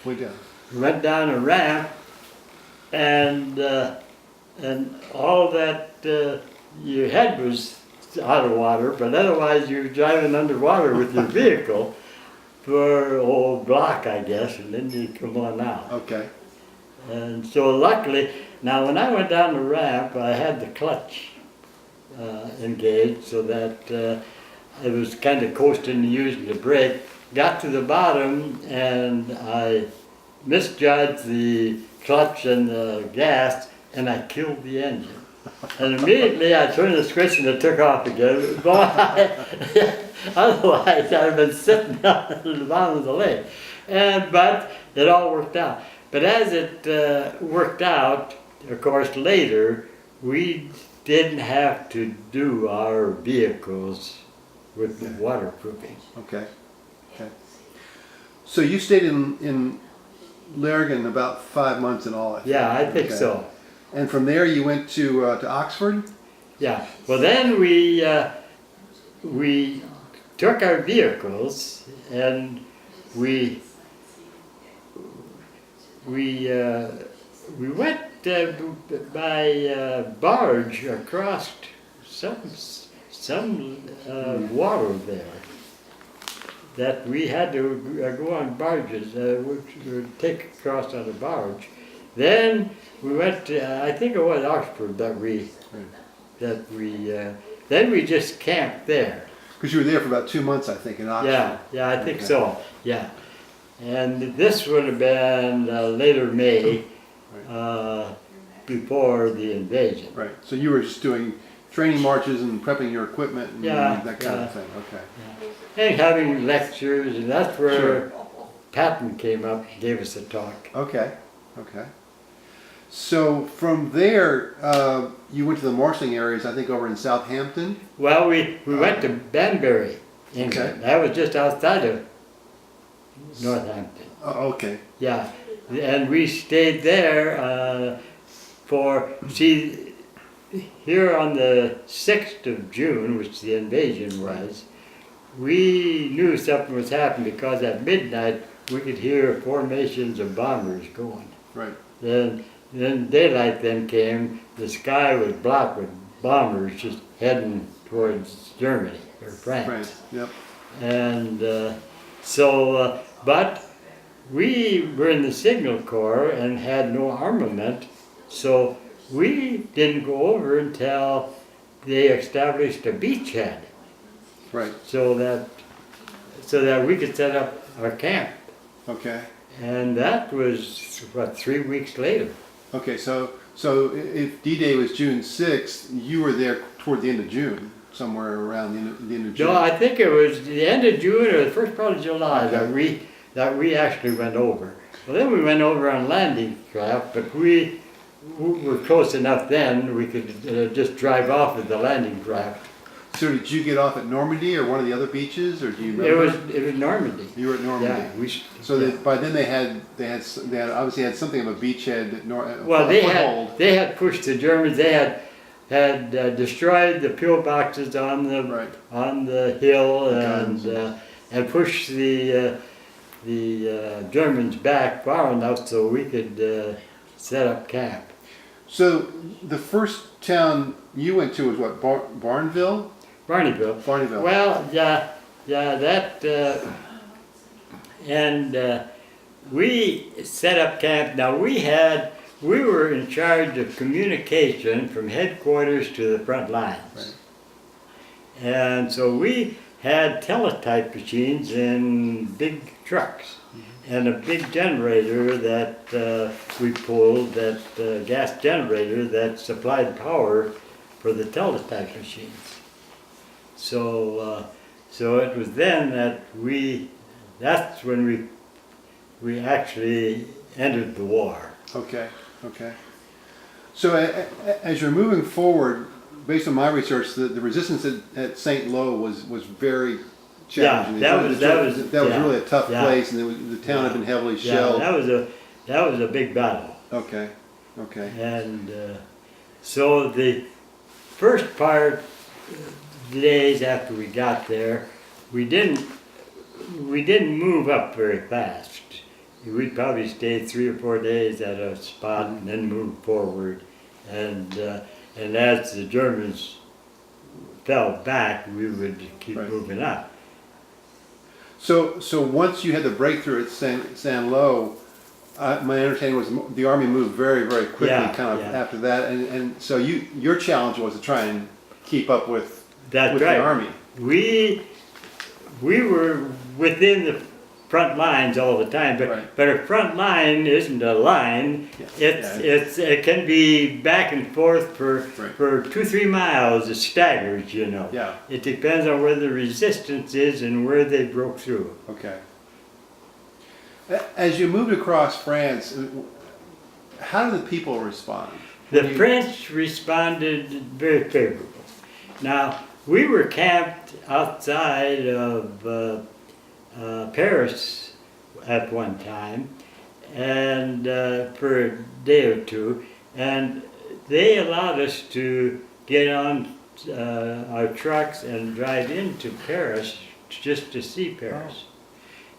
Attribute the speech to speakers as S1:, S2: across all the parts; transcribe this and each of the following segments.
S1: Went down.
S2: went down a ramp, and all that your head was out of water, but otherwise you were driving underwater with your vehicle for a whole block, I guess, and then you come on out.
S1: Okay.
S2: And so luckily, now when I went down the ramp, I had the clutch engaged so that it was kind of coasting using the brake. Got to the bottom and I misjudged the clutch and the gas, and I killed the engine. And immediately I turned the switch and it took off again. Otherwise I'd have been sitting down at the bottom of the lake. But it all worked out. But as it worked out, of course, later, we didn't have to do our vehicles with the waterproofing.
S1: Okay. Okay. So you stayed in Larigan about 5 months in all, I think.
S2: Yeah, I think
S1: Okay.
S2: so.
S1: And from there you went to Oxford?
S2: Yeah. Well, then we took our vehicles and we went by barge across some water there that we had to go on barges, which would take across on a barge. Then we went to, I think it was Oxford that then we just camped there.
S1: Because you were there for about 2 months, I think, in Oxford.
S2: Yeah, I think
S1: Okay.
S2: so, yeah. And this would have been later May, before the invasion.
S1: Right. So you were just doing training marches and prepping your equipment and
S2: Yeah,
S1: that kind
S2: yeah.
S1: of thing. Okay.
S2: And having lectures, and that's where
S1: Sure.
S2: Patton came up and gave us a talk.
S1: Okay. Okay. So from there, you went to the marshalling areas, I think, over in Southampton.
S2: Well, we went to Banbury, England.
S1: Okay.
S2: That was just outside of Northampton.
S1: Oh, okay.
S2: Yeah, and we stayed there here on the 6th of June, which the invasion was, we knew something was happening because at midnight we could hear formations of bombers going.
S1: Right.
S2: Then daylight then came, the sky was blocked with bombers just heading towards Germany or France.
S1: France. Yep.
S2: And but we were in the Signal Corps and had no armament, so we didn't go over until they established a beachhead,
S1: Right.
S2: so that we could set up our camp.
S1: Okay.
S2: And that was, what, 3 weeks later.
S1: Okay. So if D-Day was June 6th, you were there toward the end of June, somewhere around the end of June.
S2: No, I think it was the end of June or the first part of July that we actually went over. Well, then we went over on landing craft, but we were close enough then we could just drive off with the landing craft.
S1: So did you get off at Normandy or one of the other beaches, or do you remember?
S2: It was Normandy.
S1: You were at Normandy.
S2: Yeah,
S1: So that by then they had obviously had something of a beachhead.
S2: Well, they had pushed the Germans. They had destroyed the pillboxes on the hill and pushed the Germans back far enough so we could set up camp.
S1: So the first town you went to was what? Barneville?
S2: Barneyville.
S1: Barneyville.
S2: Well, yeah, that, and we set up camp. Now we were in charge of communication from headquarters to the front lines. Right. And so we had teletype machines in big trucks. And a big generator that we pulled, that gas generator that supplied power for the teletype machines. So it was then that's when we actually entered the war.
S1: Okay, okay. So as you're moving forward, based on my research, the resistance at St. Lo was very challenging.
S2: Yeah, that was
S1: really a tough place, and the town had been heavily shelled.
S2: Yeah, that was a big battle.
S1: Okay, okay.
S2: And so the first part, days after we got there, we didn't move up very fast. we'd probably stay 3 or 4 days at a spot and then move forward. And as the Germans fell back, we would keep
S1: Right.
S2: moving up.
S1: So once you had the breakthrough at San Lo, my understanding was the Army moved very, very quickly
S2: Yeah.
S1: after that. And so your challenge was to try and keep up with
S2: That's
S1: the
S2: right.
S1: Army.
S2: We were within the front lines all the time,
S1: Right.
S2: but a front line isn't a line. It can be back and forth for 2-3 miles. It staggers, you know.
S1: Yeah.
S2: It depends on where the resistance is and where they broke through.
S1: Okay. As you moved across France, how did the people respond?
S2: The French responded very favorable. Now, we were camped outside of Paris at one time, and for a day or two, and they allowed us to get on our trucks and drive into Paris just to see Paris.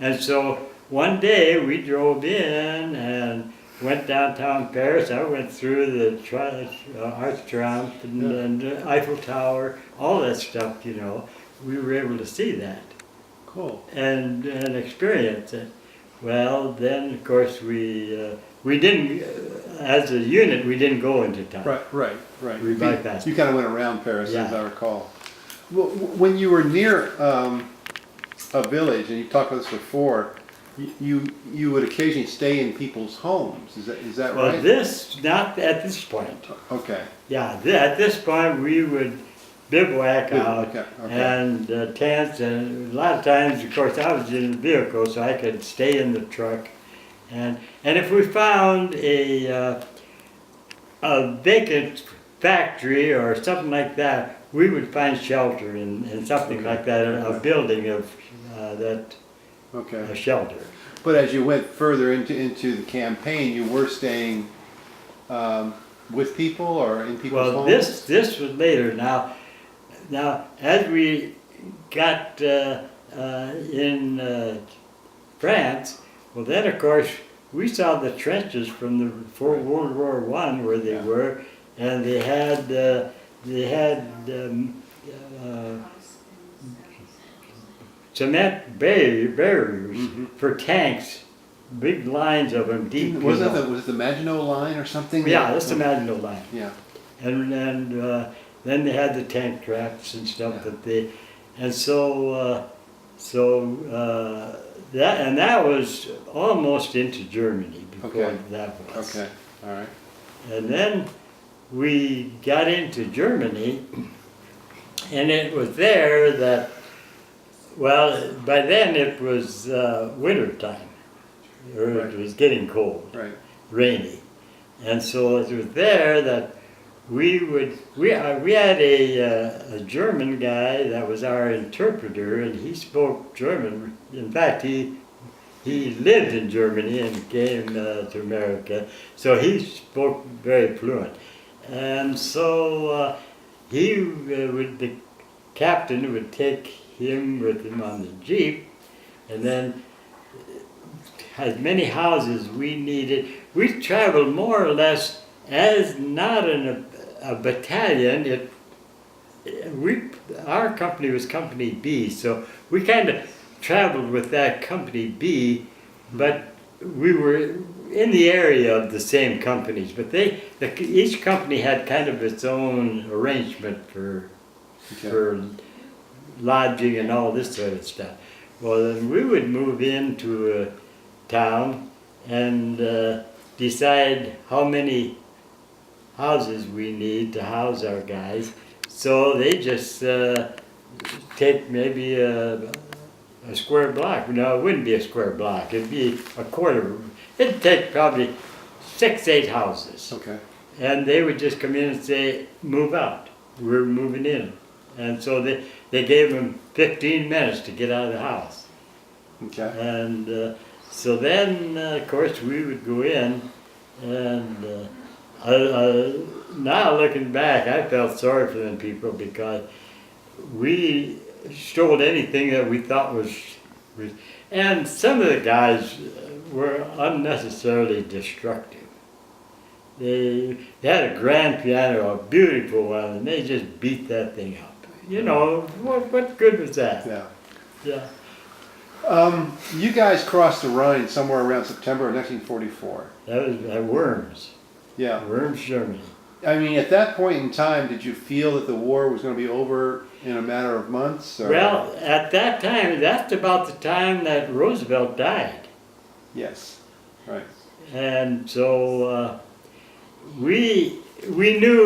S2: And so one day we drove in and went downtown Paris. I went through the Arc de Triomphe and Eiffel Tower, all that stuff, you know. We were able to see that.
S1: Cool.
S2: And experience it. Well, then of course we didn't, as a unit, we didn't go into town.
S1: Right.
S2: We bypassed.
S1: You kind of went around Paris, as
S2: Yeah.
S1: I recall. Well, when you were near a village, and you talked about this before, you would occasionally stay in people's homes. Is that
S2: Well,
S1: right?
S2: not at this point.
S1: Okay.
S2: Yeah, at this point we would bivouac out
S1: Okay.
S2: and tents, and a lot of times, of course, I was in the vehicle, so I could stay in the truck. And if we found a vacant factory or something like that, we would find shelter in something like that, a building of that
S1: Okay.
S2: shelter.
S1: But as you went further into the campaign, you were staying with people or in people's
S2: Well,
S1: homes?
S2: this was later. Now, as we got in France, well, then of course we saw the trenches from the World War I where they were, and they had cement barriers for tanks, big lines of them deep.
S1: Was it the Maginot Line or something?
S2: Yeah, that's the Maginot Line.
S1: Yeah.
S2: And then they had the tank traps and stuff that they, and that was almost into Germany before
S1: Okay.
S2: that was.
S1: Okay. All right.
S2: And then we got into Germany, and it was there that, well, by then it was winter time, or it was getting cold,
S1: Right.
S2: rainy, and so it was there that we had a German guy that was our interpreter, and he spoke German. In fact, he lived in Germany and came to America, so he spoke very fluent. And so the captain would take him with him on the jeep, and then as many houses we needed. We traveled more or less as not in a battalion. Our company was Company B, so we kind of traveled with that Company B, but we were in the area of the same companies. But each company had kind of its own arrangement for lodging and all this sort of stuff. Well, then we would move into a town and decide how many houses we need to house our guys. So they just take maybe a square block. No, it wouldn't be a square block. It'd be a quarter. It'd take probably 6-8 houses.
S1: Okay.
S2: And they would just come in and say, move out. We're moving in. And so they gave them 15 minutes to get out of the house.
S1: Okay.
S2: And so then, of course, we would go in, and now looking back, I felt sorry for them people because we stole anything that we thought was, and some of the guys were unnecessarily destructive. They had a grand piano, a beautiful one, and they just beat that thing up. You know, what good was that?
S1: Yeah.
S2: Yeah.
S1: You guys crossed the Rhine somewhere around September of 1944.
S2: That was at Worms.
S1: Yeah.
S2: Worms, Germany.
S1: I mean, at that point in time, did you feel that the war was going to be over in a matter of months? Or?
S2: Well, at that time, that's about the time that Roosevelt died.
S1: Yes. Right.
S2: And so we knew